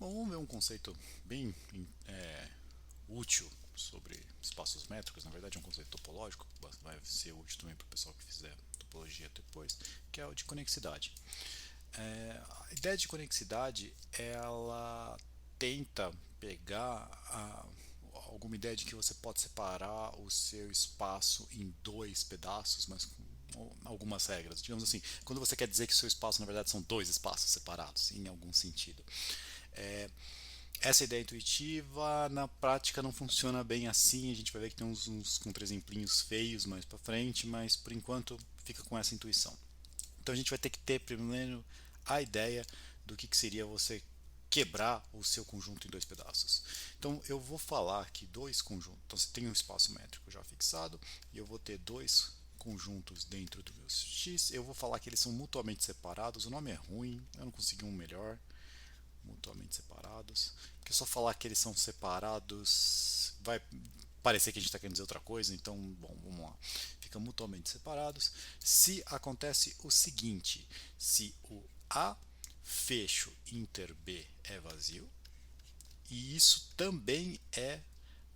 Bom, vamos ver um conceito bem útil sobre espaços métricos. Na verdade, é um conceito topológico, vai ser útil também para o pessoal que fizer topologia depois, que é o de conexidade. A ideia de conexidade, ela tenta pegar alguma ideia de que você pode separar o seu espaço em dois pedaços, mas com algumas regras. Digamos assim, quando você quer dizer que o seu espaço, na verdade, são dois espaços separados, em algum sentido. É, Essa ideia intuitiva, na prática, não funciona bem assim. A gente vai ver que tem uns contra-exemplinhos feios mais para frente, mas por enquanto fica com essa intuição. Então a gente vai ter que ter primeiro a ideia do que seria você quebrar o seu conjunto em dois pedaços. Então eu vou falar que dois conjuntos. Então você tem um espaço métrico já fixado e eu vou ter dois conjuntos dentro do meu X. Eu vou falar que eles são mutuamente separados. O nome é ruim, eu não consegui um melhor. Mutuamente separados. Porque só falar que eles são separados vai parecer que a gente está querendo dizer outra coisa. Então, bom, vamos lá. Fica mutuamente separados. Se acontece o seguinte: se o A fecho inter B é vazio, e isso também é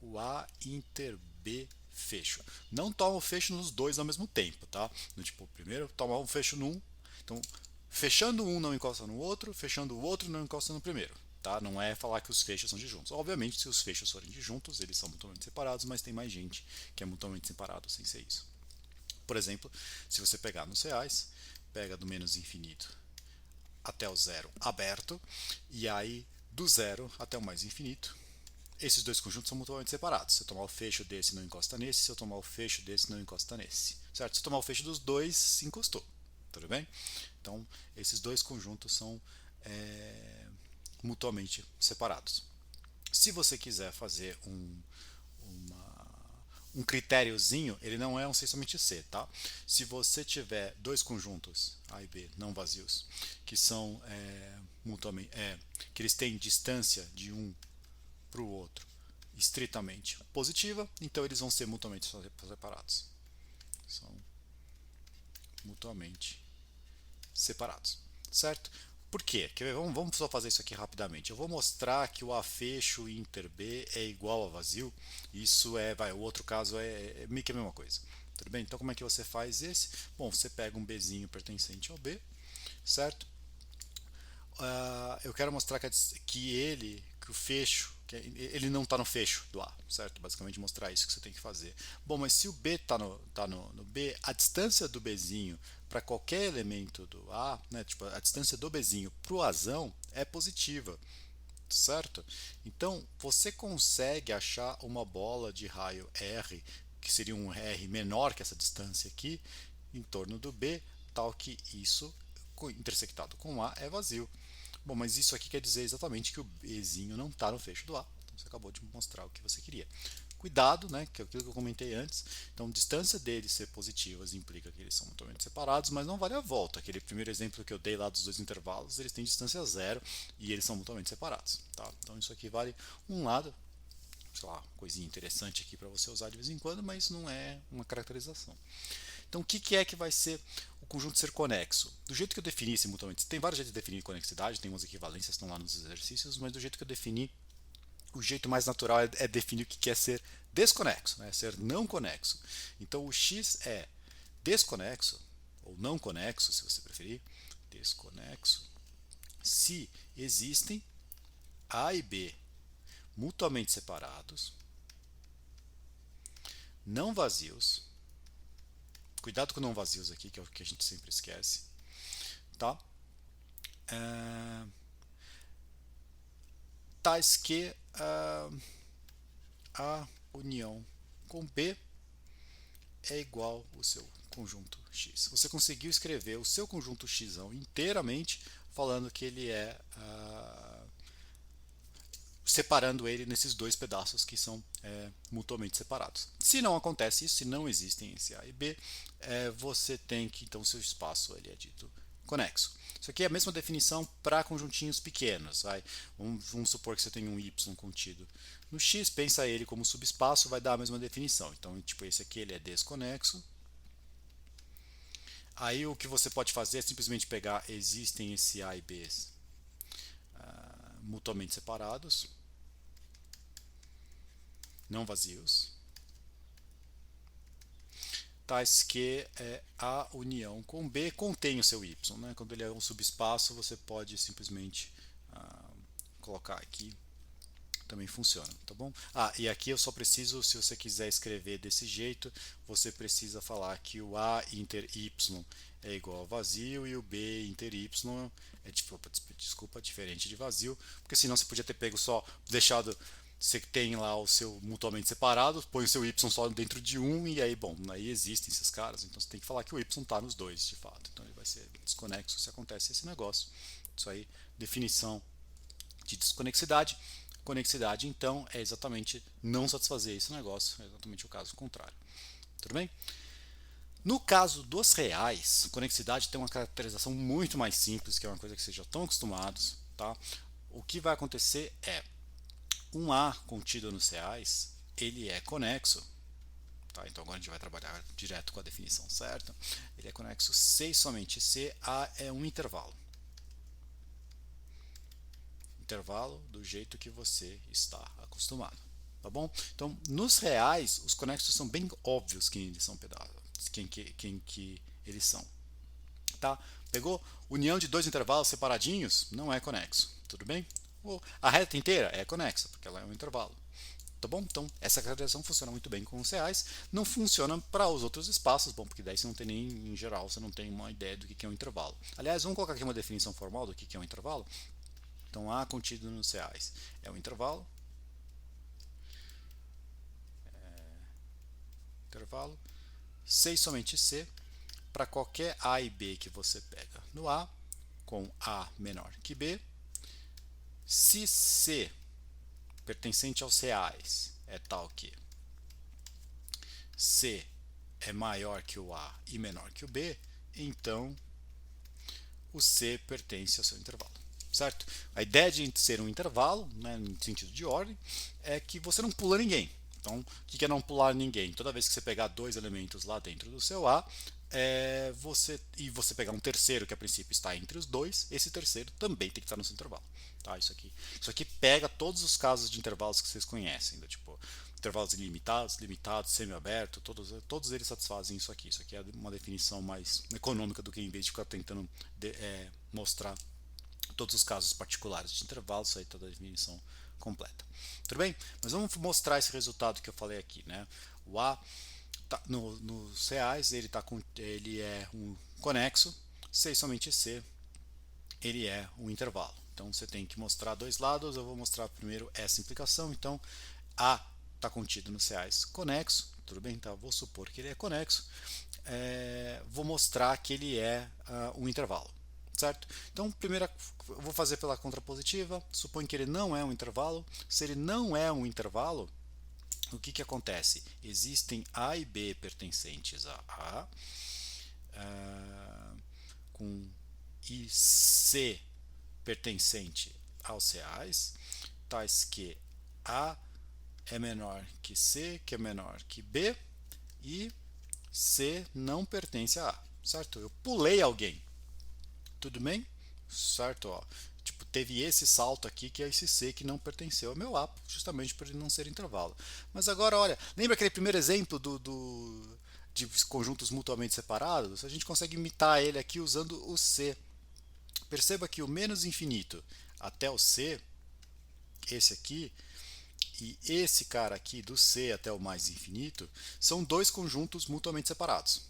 o A inter B fecho. Não toma o fecho nos dois ao mesmo tempo, tá? No tipo, primeiro toma um fecho num, então fechando um não encosta no outro, fechando o outro não encosta no primeiro. Tá? Não é falar que os fechos são disjuntos. Obviamente, se os fechos forem disjuntos, eles são mutuamente separados, mas tem mais gente que é mutuamente separado sem ser isso. Por exemplo, se você pegar nos reais, pega do menos infinito até o zero aberto, e aí do zero até o mais infinito, esses dois conjuntos são mutuamente separados. Se eu tomar o fecho desse, não encosta nesse. Se eu tomar o fecho desse, não encosta nesse. Certo? Se eu tomar o fecho dos dois, se encostou. Tudo bem? Então, esses dois conjuntos são mutuamente separados. Se você quiser fazer um critériozinho, ele não é um C somente C, tá? Se você tiver dois conjuntos A e B não vazios que são mutuamente, que eles têm distância de um para o outro estritamente positiva, então eles vão ser mutuamente separados. São mutuamente separados, certo? Por quê? Vamos só fazer isso aqui rapidamente. Eu vou mostrar que o A fecho inter B é igual a vazio. Isso o outro caso é meio que a mesma coisa. Tudo bem? Então como é que você faz esse? Bom, você pega um Bzinho pertencente ao B, certo? Eu quero mostrar que o fecho, ele não está no fecho do A, certo? Basicamente mostrar isso que você tem que fazer. Bom, mas se o B está no B, a distância do Bzinho para qualquer elemento do A, né, tipo, a distância do Bzinho para o Azão é positiva, certo? Então você consegue achar uma bola de raio R, que seria um R menor que essa distância aqui, em torno do B, tal que isso intersectado com A é vazio. Bom, mas isso aqui quer dizer exatamente que o Bzinho não está no fecho do A. Então você acabou de mostrar o que você queria. Cuidado, né, que é aquilo que eu comentei antes. Então, distância deles ser positivas implica que eles são mutuamente separados, mas não vale a volta. Aquele primeiro exemplo que eu dei lá dos dois intervalos, eles têm distância zero e eles são mutuamente separados. Tá? Então, isso aqui vale um lado, sei lá, coisinha interessante aqui para você usar de vez em quando, mas não é uma caracterização. Então, o que é que vai ser o conjunto ser conexo? Do jeito que eu defini esse mutuamente, tem vários jeitos de definir conexidade, tem umas equivalências que estão lá nos exercícios, mas do jeito que eu defini, o jeito mais natural é definir o que é ser desconexo, né? Ser não conexo. Então, o x é desconexo, ou não conexo, se você preferir, desconexo, se existem A e B mutuamente separados, não vazios. Cuidado com não vazios aqui, que é o que a gente sempre esquece, tá? É, tais que a união com B é igual ao seu conjunto X. Você conseguiu escrever o seu conjunto X inteiramente falando que ele é separando ele nesses dois pedaços que são mutuamente separados. Se não acontece isso, se não existem esse A e B, você tem que então seu espaço ele é dito conexo. Isso aqui é a mesma definição para conjuntinhos pequenos. Vamos supor que você tem um y contido no x, pensa ele como subespaço, vai dar a mesma definição. Então, tipo, esse aqui ele é desconexo. Aí o que você pode fazer é simplesmente pegar existem esse a e b mutuamente separados, não vazios, tais que A união com B contém o seu y. Né? Quando ele é um subespaço, você pode simplesmente colocar aqui, também funciona, tá bom? E aqui eu só preciso, se você quiser escrever desse jeito, você precisa falar que o A inter y é igual a vazio e o B inter y é diferente de vazio, porque senão você podia ter pego só, deixado, você tem lá o seu mutuamente separado, põe o seu y só dentro de um e aí, bom, aí existem esses caras, então você tem que falar que o y está nos dois, de fato, então ele vai ser desconexo se acontece esse negócio. Isso aí, definição de desconexidade. Conexidade, então, é exatamente não satisfazer esse negócio, é exatamente o caso contrário. Tudo bem? No caso dos reais, conexidade tem uma caracterização muito mais simples, que é uma coisa que vocês já estão acostumados. Tá? O que vai acontecer é, um A contido nos reais, ele é conexo. Tá? Então agora a gente vai trabalhar direto com a definição certa. Ele é conexo se e somente se A é um intervalo. Intervalo do jeito que você está acostumado, tá bom? Então, nos reais, os conexos são bem óbvios quem eles são quem que eles são, tá? Pegou? União de dois intervalos separadinhos não é conexo, tudo bem? A reta inteira é conexa, porque ela é um intervalo, tá bom? Então, essa caracterização funciona muito bem com os reais, não funciona para os outros espaços, bom, porque daí você não tem nem, em geral, você não tem uma ideia do que é um intervalo. Aliás, vamos colocar aqui uma definição formal do que é um intervalo. Então, A contido nos reais é um intervalo. Intervalo. C e somente C para qualquer A e B que você pega no A, com A menor que B. Se C pertencente aos reais é tal que C é maior que o A e menor que o B, então o C pertence ao seu intervalo. Certo? A ideia de ser um intervalo, né, no sentido de ordem, é que você não pula ninguém. Então, o que é não pular ninguém? Toda vez que você pegar dois elementos lá dentro do seu A, você pegar um terceiro que a princípio está entre os dois, esse terceiro também tem que estar no seu intervalo. Tá? Isso aqui pega todos os casos de intervalos que vocês conhecem, tipo intervalos ilimitados, limitados, semi-aberto, todos eles satisfazem isso aqui. Isso aqui é uma definição mais econômica do que em vez de ficar tentando mostrar todos os casos particulares de intervalos, isso aí está a definição completa. Tudo bem? Mas vamos mostrar esse resultado que eu falei aqui. Né? O A, nos reais, ele é um conexo, C e somente C, ele é um intervalo. Então você tem que mostrar dois lados, eu vou mostrar primeiro essa implicação. Então, A está contido nos reais conexo, tudo bem? Então, vou supor que ele é conexo, vou mostrar que ele é um intervalo. Certo? Então, primeiro eu vou fazer pela contrapositiva. Suponho que ele não é um intervalo. Se ele não é um intervalo, o que acontece? Existem A e B pertencentes a A, e C pertencente aos reais, tais que A é menor que C, que é menor que B, e C não pertence a A. Certo? Eu pulei alguém. Tudo bem? Certo? Ó. Tipo, teve esse salto aqui que é esse C que não pertenceu ao meu A, justamente por ele não ser intervalo. Mas agora, olha, lembra aquele primeiro exemplo de conjuntos mutuamente separados? A gente consegue imitar ele aqui usando o C. Perceba que o menos infinito até o C, esse aqui, e esse cara aqui do C até o mais infinito, são dois conjuntos mutuamente separados.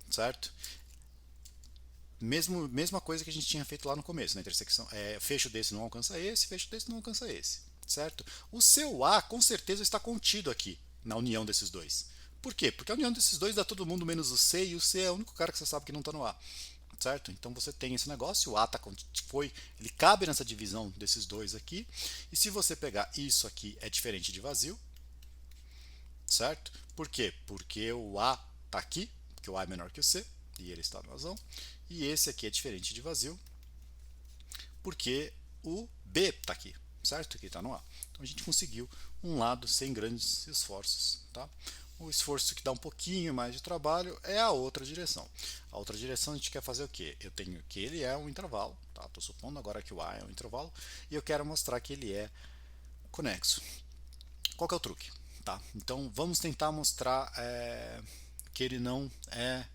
Certo? Mesma coisa que a gente tinha feito lá no começo, na intersecção. Fecho desse não alcança esse, fecho desse não alcança esse. Certo? O seu A com certeza está contido aqui, na união desses dois. Por quê? Porque a união desses dois dá todo mundo menos o C, e o C é o único cara que você sabe que não está no A. Certo? Então você tem esse negócio, o A ele cabe nessa divisão desses dois aqui, e se você pegar isso aqui é diferente de vazio, certo? Por quê? Porque o A está aqui, porque o A é menor que o C, e ele está no Azão. E esse aqui é diferente de vazio, porque o B está aqui, certo? Que está no A. Então a gente conseguiu um lado sem grandes esforços. Tá? O esforço que dá um pouquinho mais de trabalho é a outra direção. A outra direção a gente quer fazer o quê? Eu tenho que ele é um intervalo, tá? Estou supondo agora que o A é um intervalo e eu quero mostrar que ele é conexo. Qual que é o truque? Tá? Então vamos tentar mostrar que ele não é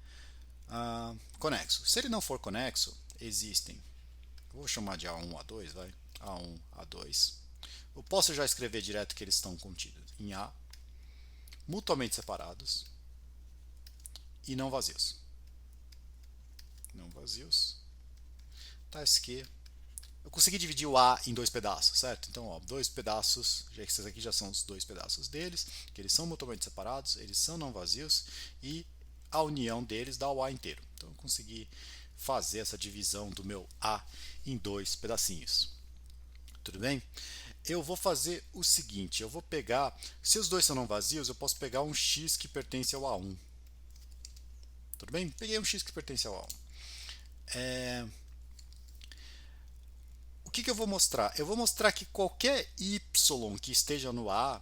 conexo. Se ele não for conexo, existem, vou chamar de A1, A2, vai, A1, A2. Eu posso já escrever direto que eles estão contidos em A, mutuamente separados e não vazios. Não vazios. Tá, que eu consegui dividir o A em dois pedaços, certo? Então, ó, dois pedaços, já que esses aqui já são os dois pedaços deles, que eles são mutuamente separados, eles são não vazios e a união deles dá o A inteiro. Então, eu consegui fazer essa divisão do meu A em dois pedacinhos. Tudo bem? Eu vou fazer o seguinte, eu vou pegar, se os dois são não vazios, eu posso pegar um x que pertence ao A1. Tudo bem? Peguei um x que pertence ao A1. O que eu vou mostrar? Eu vou mostrar que qualquer y que esteja no A,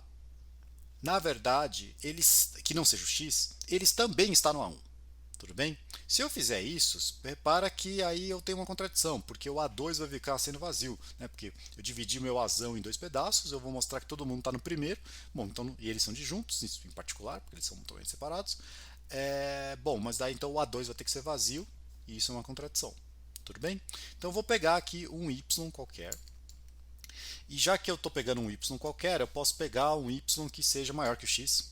na verdade, eles, que não seja o x, eles também estão no A1. Tudo bem? Se eu fizer isso, repara que aí eu tenho uma contradição, porque o A2 vai ficar sendo vazio, né? Porque eu dividi meu Azão em dois pedaços, eu vou mostrar que todo mundo está no primeiro, bom, então, e eles são disjuntos, isso em particular, porque eles são mutuamente separados. Bom, mas daí então o A2 vai ter que ser vazio, e isso é uma contradição. Tudo bem? Então eu vou pegar aqui um y qualquer, e já que eu estou pegando um y qualquer, eu posso pegar um y que seja maior que o x.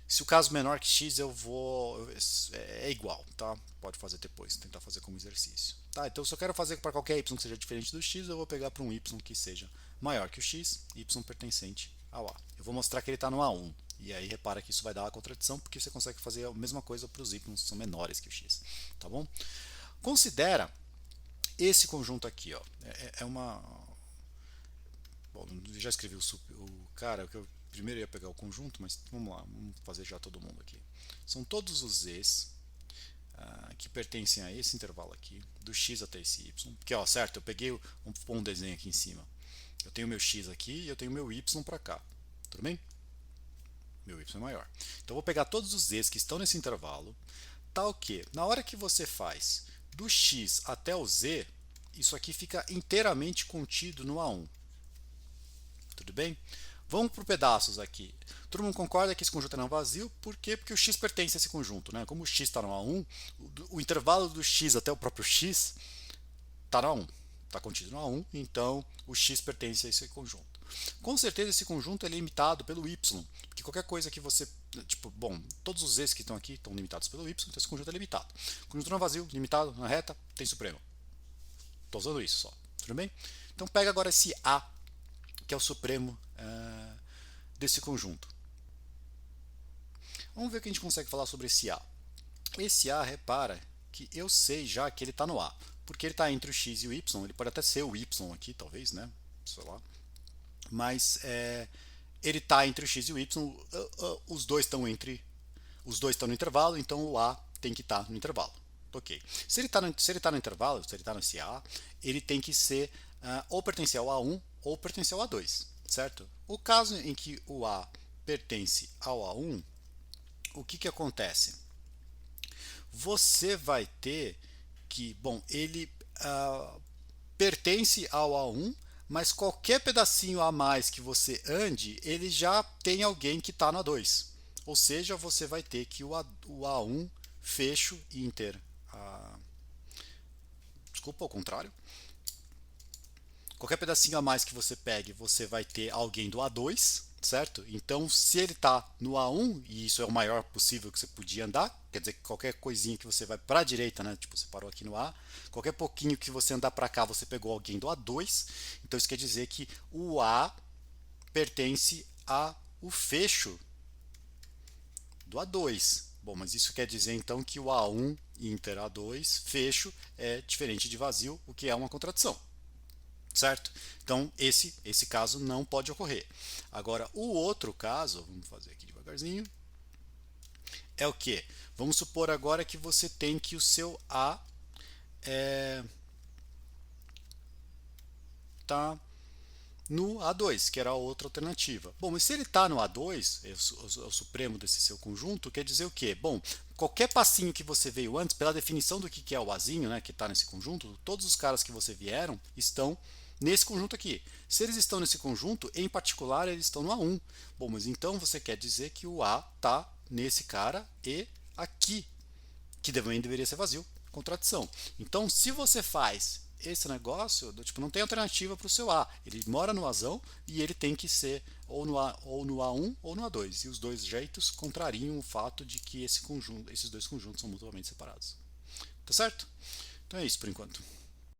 Se o caso menor que x, eu vou. É igual, tá? Pode fazer depois, tentar fazer como exercício. Tá? Então, se eu quero fazer para qualquer y que seja diferente do x, eu vou pegar para um y que seja maior que o x, y pertencente ao A. Eu vou mostrar que ele está no A1. E aí, repara que isso vai dar uma contradição, porque você consegue fazer a mesma coisa para os y que são menores que o x. Tá bom? Considera esse conjunto aqui, ó. É uma. Bom, já escrevi o cara, que eu primeiro ia pegar o conjunto, mas vamos lá, vamos fazer já todo mundo aqui. São todos os z's que pertencem a esse intervalo aqui, do x até esse y. Porque, ó, certo, eu peguei um desenho aqui em cima. Eu tenho meu x aqui e eu tenho meu y para cá. Tudo bem? Meu y é maior. Então, eu vou pegar todos os z's que estão nesse intervalo, tal que, na hora que você faz do x até o z, isso aqui fica inteiramente contido no A1. Tudo bem? Vamos por pedaços aqui. Todo mundo concorda que esse conjunto é não vazio, por quê? Porque o x pertence a esse conjunto, né? Como o x está no A1, o intervalo do x até o próprio x está no A1, está contido no A1, então o x pertence a esse conjunto. Com certeza esse conjunto é limitado pelo y, porque qualquer coisa que você, tipo, bom, todos os z's que estão aqui estão limitados pelo y, então esse conjunto é limitado. Conjunto não vazio, limitado, na reta, tem supremo. Estou usando isso só, tudo bem? Então pega agora esse A, que é o supremo desse conjunto. Vamos ver o que a gente consegue falar sobre esse A. Esse A, repara que eu sei já que ele está no A, porque ele está entre o x e o y, ele pode até ser o y aqui, talvez, né? Sei lá. Mas ele está entre o x e o y, os dois estão no intervalo, então o A tem que estar no intervalo. Ok. Se ele está no intervalo, se ele está nesse A, ele tem que ser ou pertencer ao A1 ou pertencer ao A2, certo? O caso em que o A pertence ao A1, o que acontece? Você vai ter que, bom, ele pertence ao A1, mas qualquer pedacinho a mais que você ande, ele já tem alguém que está no A2. Ou seja, você vai ter que o A1 fecho inter. Desculpa, ao contrário. Qualquer pedacinho a mais que você pegue, você vai ter alguém do A2, certo? Então, se ele está no A1, e isso é o maior possível que você podia andar, quer dizer que qualquer coisinha que você vai para a direita, né? Tipo, você parou aqui no A, qualquer pouquinho que você andar para cá, você pegou alguém do A2. Então, isso quer dizer que o A pertence ao fecho do A2. Bom, mas isso quer dizer então que o A1 inter A2 fecho é diferente de vazio, o que é uma contradição. Certo? Então, esse caso não pode ocorrer. Agora, o outro caso, vamos fazer aqui devagarzinho, é o que? Vamos supor agora que você tem que o seu A tá no A2, que era a outra alternativa. Bom, mas se ele está no A2, é o supremo desse seu conjunto, quer dizer o quê? Bom, qualquer passinho que você veio antes, pela definição do que é o Azinho, né, que está nesse conjunto, todos os caras que você vieram estão nesse conjunto aqui. Se eles estão nesse conjunto, em particular, eles estão no A1. Bom, mas então você quer dizer que o A está nesse cara e aqui, que também deveria ser vazio. Contradição. Então, se você faz esse negócio, tipo, não tem alternativa para o seu A. Ele mora no Azão e ele tem que ser ou no A1 ou no A2. E os dois jeitos contrariam o fato de que esses dois conjuntos são mutuamente separados. Tá certo? Então é isso por enquanto.